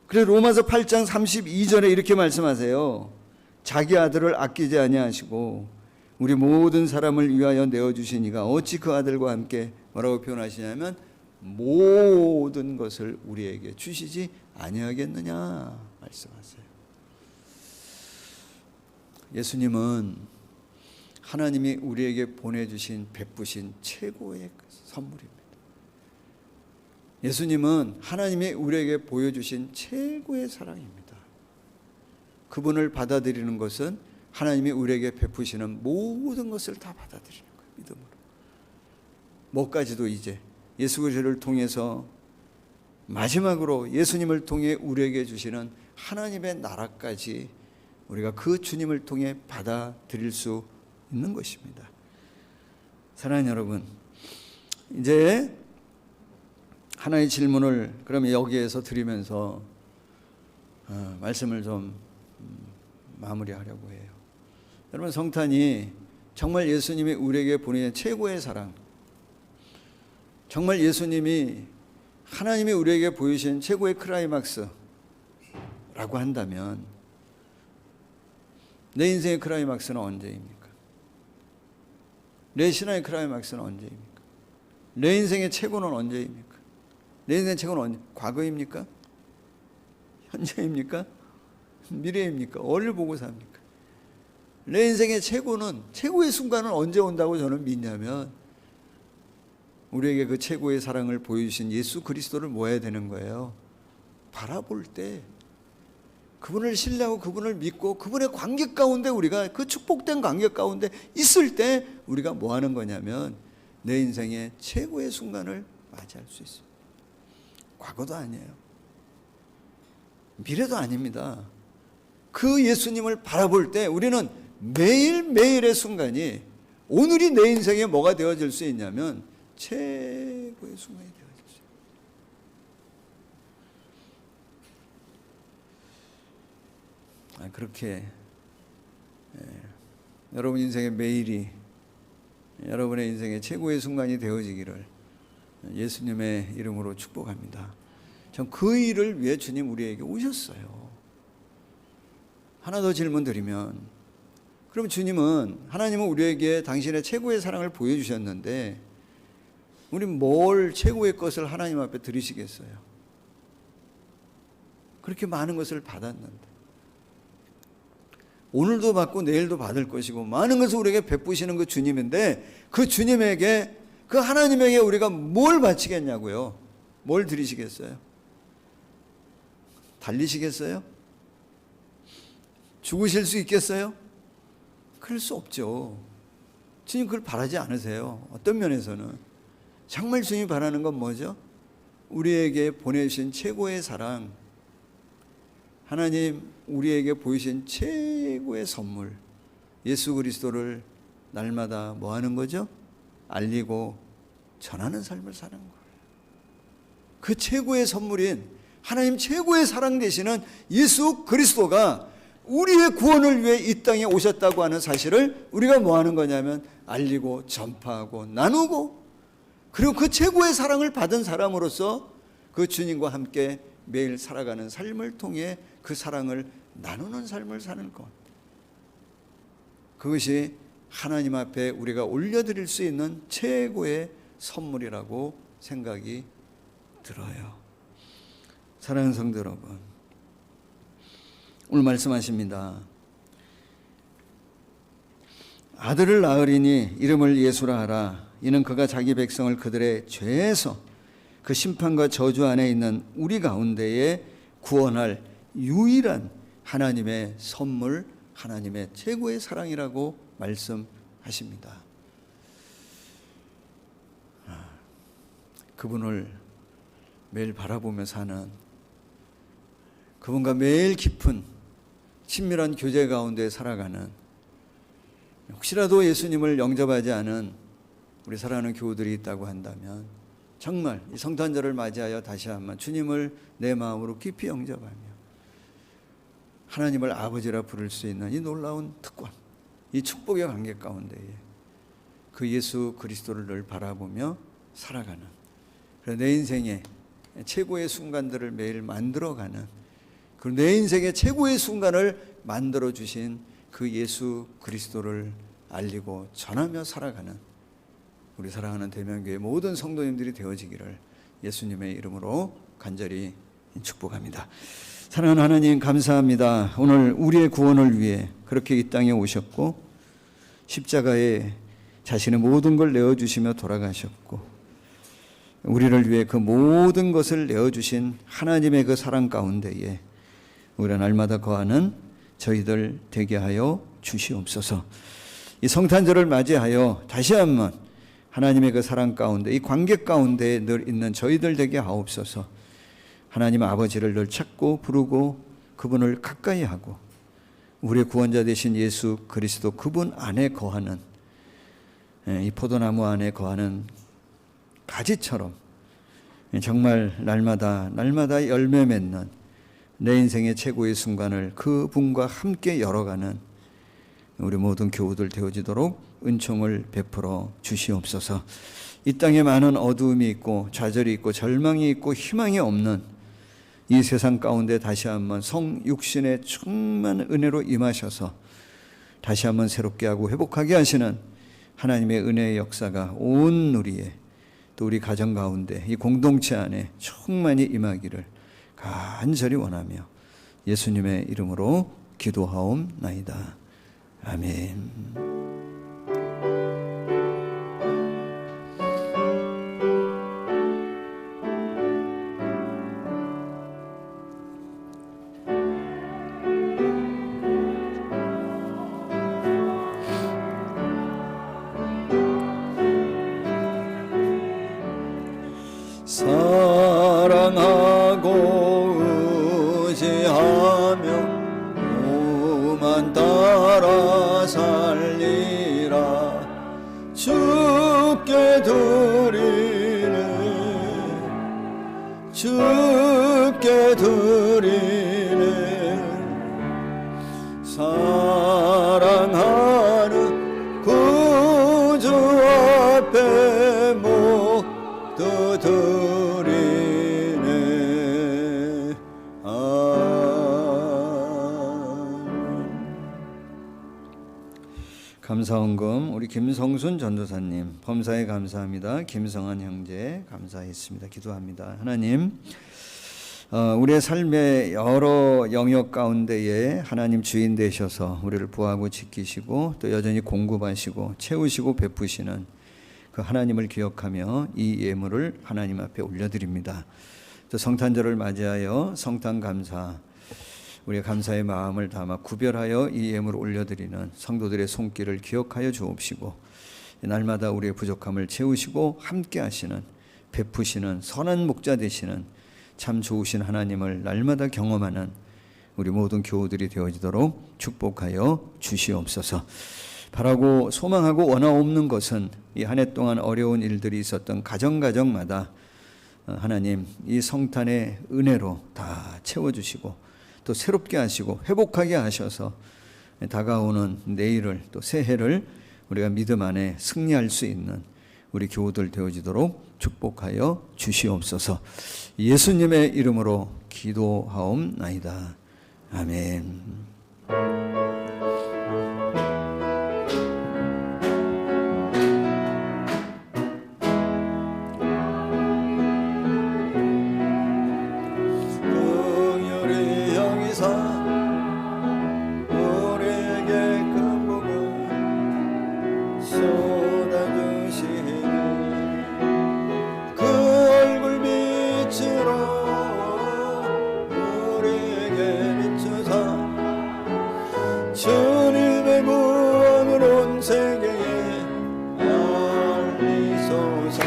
그래서 로마서 8장 32절에 이렇게 말씀하세요. 자기 아들을 아끼지 아니하시고 우리 모든 사람을 위하여 내어주시니가 어찌 그 아들과 함께 뭐라고 표현하시냐면 모든 것을 우리에게 주시지 아니하겠느냐 말씀하세요. 예수님은 하나님이 우리에게 보내주신, 베푸신 최고의 선물입니다. 예수님은 하나님이 우리에게 보여주신 최고의 사랑입니다. 그분을 받아들이는 것은 하나님이 우리에게 베푸시는 모든 것을 다 받아들이는 거예요. 믿음으로. 뭐까지도 이제 예수 그리스도를 통해서 마지막으로 예수님을 통해 우리에게 주시는 하나님의 나라까지 우리가 그 주님을 통해 받아들일 수 있는 것입니다. 사랑하는 여러분, 이제 하나의 질문을 그러면 여기에서 드리면서 말씀을 좀 마무리하려고 해요. 여러분, 성탄이 정말 예수님이 우리에게 보내는 최고의 사랑, 정말 예수님이 하나님이 우리에게 보이신 최고의 클라이막스라고 한다면 내 인생의 클라이막스는 언제입니까? 내 신앙의 클라이막스는 언제입니까? 내 인생의 최고는 언제입니까? 내 인생의 최고는 과거입니까? 현재입니까? 미래입니까? 어디를 보고 삽니까? 내 인생의 최고는, 최고의 순간은 언제 온다고 저는 믿냐면 우리에게 그 최고의 사랑을 보여주신 예수 그리스도를 모아야 되는 거예요. 바라볼 때 그분을 신뢰하고 그분을 믿고 그분의 관계 가운데, 우리가 그 축복된 관계 가운데 있을 때 우리가 뭐 하는 거냐면 내 인생의 최고의 순간을 맞이할 수 있습니다. 과거도 아니에요. 미래도 아닙니다. 그 예수님을 바라볼 때 우리는 매일매일의 순간이, 오늘이 내 인생에 뭐가 되어질 수 있냐면 최고의 순간이 되어질 수 있어요. 그렇게 여러분 인생의 매일이 여러분의 인생의 최고의 순간이 되어지기를 예수님의 이름으로 축복합니다. 전 그 일을 위해 주님 우리에게 오셨어요. 하나 더 질문 드리면, 그럼 주님은, 하나님은 우리에게 당신의 최고의 사랑을 보여주셨는데 우리 뭘 최고의 것을 하나님 앞에 드리시겠어요? 그렇게 많은 것을 받았는데, 오늘도 받고 내일도 받을 것이고 많은 것을 우리에게 베푸시는 그 주님인데, 그 주님에게, 그 하나님에게 우리가 뭘 바치겠냐고요? 뭘 드리시겠어요? 달리시겠어요? 죽으실 수 있겠어요? 그럴 수 없죠. 주님 그걸 바라지 않으세요. 어떤 면에서는 정말 주님이 바라는 건 뭐죠? 우리에게 보내주신 최고의 사랑, 하나님 우리에게 보이신 최고의 선물 예수 그리스도를 날마다 뭐 하는 거죠? 알리고 전하는 삶을 사는 거예요. 그 최고의 선물인 하나님 최고의 사랑 되시는 예수 그리스도가 우리의 구원을 위해 이 땅에 오셨다고 하는 사실을 우리가 뭐 하는 거냐면 알리고 전파하고 나누고, 그리고 그 최고의 사랑을 받은 사람으로서 그 주님과 함께 매일 살아가는 삶을 통해 그 사랑을 나누는 삶을 사는 것, 그것이 하나님 앞에 우리가 올려드릴 수 있는 최고의 선물이라고 생각이 들어요. 사랑하는 성도 여러분, 오늘 말씀하십니다. 아들을 낳으리니 이름을 예수라 하라. 이는 그가 자기 백성을 그들의 죄에서 그 심판과 저주 안에 있는 우리 가운데에 구원할 유일한 하나님의 선물, 하나님의 최고의 사랑이라고 말씀하십니다. 그분을 매일 바라보며 사는, 그분과 매일 깊은 친밀한 교제 가운데 살아가는, 혹시라도 예수님을 영접하지 않은 우리 사랑하는 교우들이 있다고 한다면 정말 이 성탄절을 맞이하여 다시 한번 주님을 내 마음으로 깊이 영접하며 하나님을 아버지라 부를 수 있는 이 놀라운 특권, 이 축복의 관계 가운데에 그 예수 그리스도를 늘 바라보며 살아가는, 그래서 내 인생의 최고의 순간들을 매일 만들어가는, 그리고 내 인생의 최고의 순간을 만들어주신 그 예수 그리스도를 알리고 전하며 살아가는 우리 사랑하는 대면교회 모든 성도님들이 되어지기를 예수님의 이름으로 간절히 축복합니다. 사랑하는 하나님, 감사합니다. 오늘 우리의 구원을 위해 그렇게 이 땅에 오셨고 십자가에 자신의 모든 걸 내어주시며 돌아가셨고, 우리를 위해 그 모든 것을 내어주신 하나님의 그 사랑 가운데에 우리가 날마다 거하는 저희들 되게 하여 주시옵소서. 이 성탄절을 맞이하여 다시 한번 하나님의 그 사랑 가운데, 이 관계 가운데 늘 있는 저희들 되게 하옵소서. 하나님 아버지를 늘 찾고 부르고 그분을 가까이 하고 우리의 구원자 되신 예수 그리스도 그분 안에 거하는, 이 포도나무 안에 거하는 가지처럼 정말 날마다 열매 맺는 내 인생의 최고의 순간을 그분과 함께 열어가는 우리 모든 교우들 되어지도록 은총을 베풀어 주시옵소서. 이 땅에 많은 어두움이 있고 좌절이 있고 절망이 있고 희망이 없는 이 세상 가운데 다시 한번 성육신의 충만한 은혜로 임하셔서 다시 한번 새롭게 하고 회복하게 하시는 하나님의 은혜의 역사가 온 우리의, 또 우리 가정 가운데 이 공동체 안에 충만히 임하기를 간절히 원하며 예수님의 이름으로 기도하옵나이다. 아멘. 사랑하고 의지하며 오만 따라 살리라. 주께 드리네, 주께 드리네. 사랑하는 구주 앞에 모두 드리네. 감사원금 우리 김성순 전도사님, 범사에 감사합니다. 김성한 형제 감사했습니다. 기도합니다. 하나님, 우리의 삶의 여러 영역 가운데에 하나님 주인 되셔서 우리를 보호하고 지키시고 또 여전히 공급하시고 채우시고 베푸시는 그 하나님을 기억하며 이 예물을 하나님 앞에 올려드립니다. 또 성탄절을 맞이하여 성탄 감사, 우리의 감사의 마음을 담아 구별하여 이 예물을 올려드리는 성도들의 손길을 기억하여 주옵시고, 날마다 우리의 부족함을 채우시고 함께 하시는, 베푸시는 선한 목자 되시는 참 좋으신 하나님을 날마다 경험하는 우리 모든 교우들이 되어지도록 축복하여 주시옵소서. 바라고 소망하고 원하옵는 것은 이 한 해 동안 어려운 일들이 있었던 가정마다 하나님 이 성탄의 은혜로 다 채워주시고 또 새롭게 하시고 회복하게 하셔서 다가오는 내일을 또 새해를 우리가 믿음 안에 승리할 수 있는 우리 교우들 되어지도록 축복하여 주시옵소서. 예수님의 이름으로 기도하옵나이다. 아멘. 긍휼히 여기사 우리에게 큰 복을 쏟아주시니 그 얼굴 빛으로 우리에게 비추사 주님의 구원을 온 세계에 알리소서.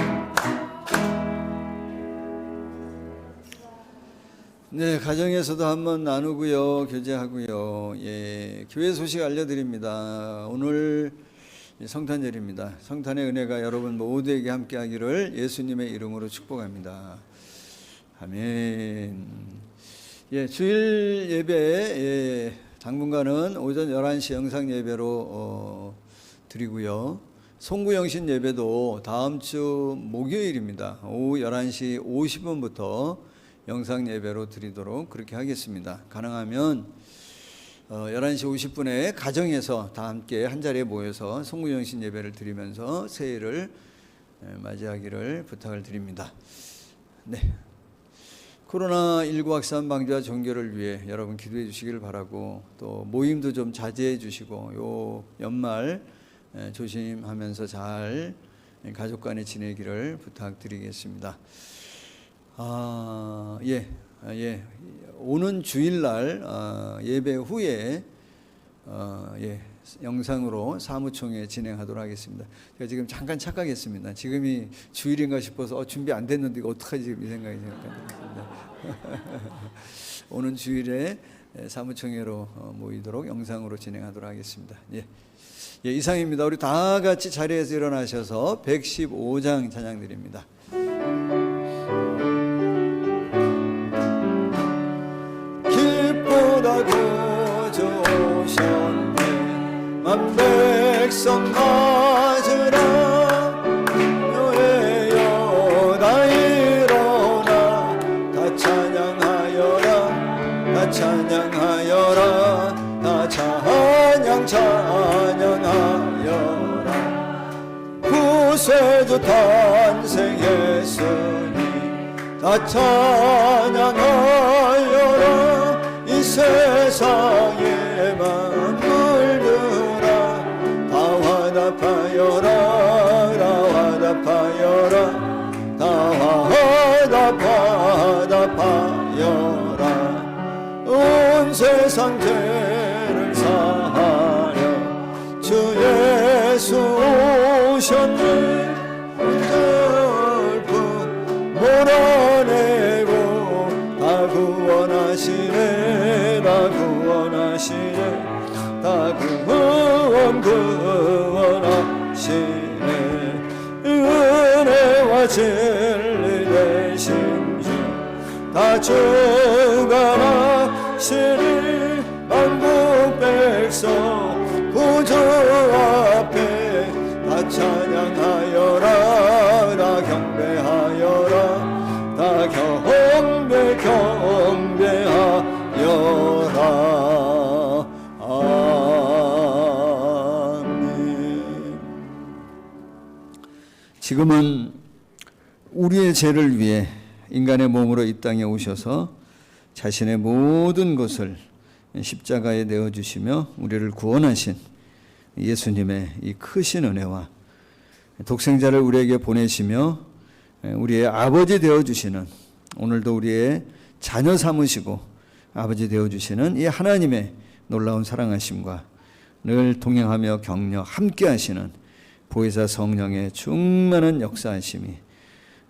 네, 가정에서도 한번 나누고요, 교제하고요. 예, 교회 소식 알려드립니다. 오늘 성탄절입니다. 성탄의 은혜가 여러분 모두에게 함께하기를 예수님의 이름으로 축복합니다. 아멘. 예, 주일 예배, 예, 당분간은 오전 11시 영상 예배로 드리고요. 송구영신 예배도 다음 주 목요일입니다. 오후 11시 50분부터 영상 예배로 드리도록 그렇게 하겠습니다. 가능하면 11시 50분에 가정에서 다 함께 한자리에 모여서 송구영신 예배를 드리면서 새해를 맞이하기를 부탁을 드립니다. 네, 코로나19 확산 방지와 종교를 위해 여러분 기도해 주시길 바라고, 또 모임도 좀 자제해 주시고 요 연말 조심하면서 잘 가족 간에 지내기를 부탁드리겠습니다. 오는 주일날 예배 후에 영상으로 사무총회 진행하도록 하겠습니다. 제가 지금 잠깐 착각했습니다. 지금이 주일인가 싶어서 준비 안 됐는데 이거 어떡하지, 이 생각이 들었습니다. 오는 주일에 사무총회로 모이도록 영상으로 진행하도록 하겠습니다. 예, 이상입니다. 우리 다 같이 자리에서 일어나셔서 115장 찬양 드립니다. 구주 오셨네. 만백성 맞으라. 교회여 다 일어나. 다 찬양하여라. 다 찬양하여라. 다 찬양하여라. 구세주 탄생했으니 다 찬양하여라. 이 세상에 만물들아 다 화답하여라. 다 화답하여라. 다 화답하여라. 온 세상 죄를 사하려 주 예수 오셨네. 온전품 몰아내고 다 구원하시네. 다 구원하시네. 다 구원하시네. 은혜와 진리 되신 주 다 주관하시니 만국 백성 구주 앞에 다 찬양하여라. 다 경배하여라. 다 경배하여라. 아멘. 지금은 우리의 죄를 위해 인간의 몸으로 이 땅에 오셔서 자신의 모든 것을 십자가에 내어주시며 우리를 구원하신 예수님의 이 크신 은혜와 독생자를 우리에게 보내시며 우리의 아버지 되어주시는, 오늘도 우리의 자녀 삼으시고 아버지 되어주시는 이 하나님의 놀라운 사랑하심과 늘 동행하며 격려 함께 하시는 보혜사 성령의 충만한 역사하심이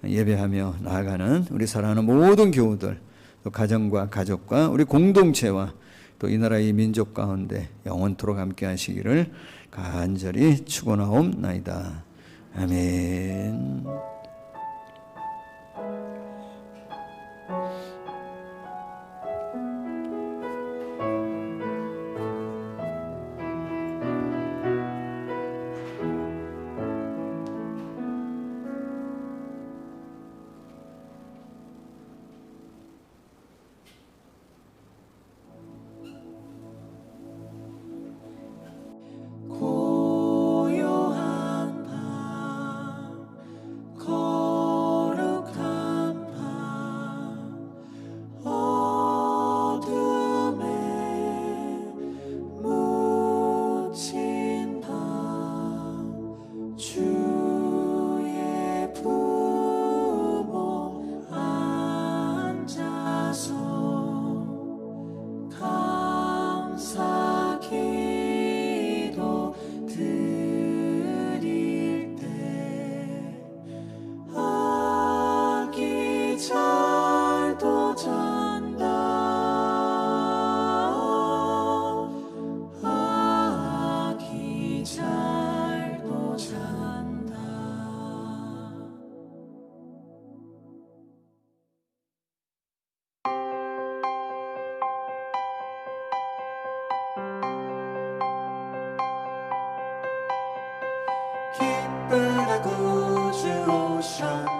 예배하며 나아가는 우리 사랑하는 모든 교우들, 또 가정과 가족과 우리 공동체와 또 이 나라의 민족 가운데 영원토록 함께 하시기를 간절히 축원하옵나이다. 아멘. 샤